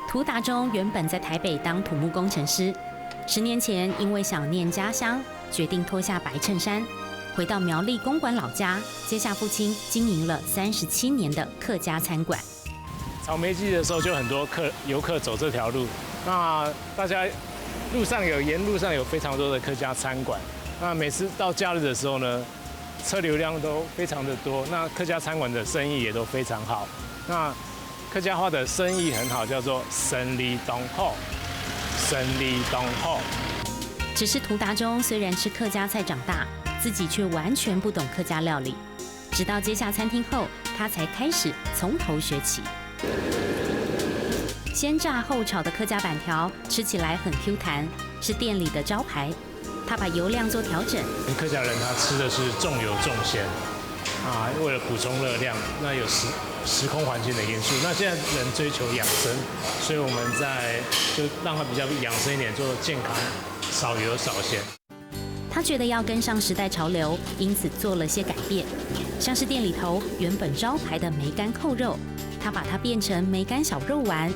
涂达中原本在台北当土木工程师，10年前因为想念家乡，决定脱下白衬衫，回到苗栗公馆老家，接下父亲经营了37年的客家餐馆。草莓季的时候，就很多游客走这条路，那大家沿路上有非常多的客家餐馆，那每次到假日的时候呢，车流量都非常的多，那客家餐馆的生意也都非常好。那客家话的生意很好，叫做生理东后，生理东后。只是涂达中虽然吃客家菜长大，自己却完全不懂客家料理。直到接下餐厅后，他才开始从头学起。先炸后炒的客家板条吃起来很 Q 弹，是店里的招牌。他把油量做调整。客家人他吃的是重油重咸啊，为了补充热量，那有时空环境的因素。那现在人追求养生，所以我们就让它比较养生一点，做健康，少油少咸。他觉得要跟上时代潮流，因此做了些改变，像是店里头原本招牌的梅干扣肉，他把它变成梅干小肉丸。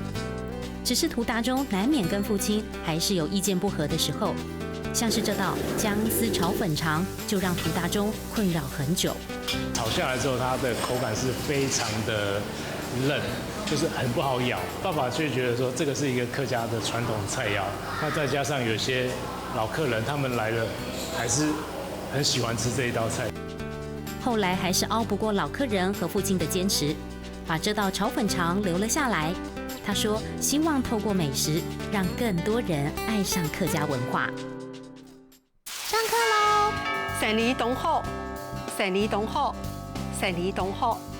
只是涂达中难免跟父亲还是有意见不合的时候，像是这道姜丝炒粉肠，就让涂达中困扰很久。炒下来之后，它的口感是非常的嫩，就是很不好咬。爸爸却觉得说，这个是一个客家的传统菜肴，那再加上有些老客人他们来了，还是很喜欢吃这一道菜。后来还是熬不过老客人和父亲的坚持，把这道炒粉肠留了下来。他说，希望透过美食，让更多人爱上客家文化。上课喽！生理同學，生理同學，生理同學。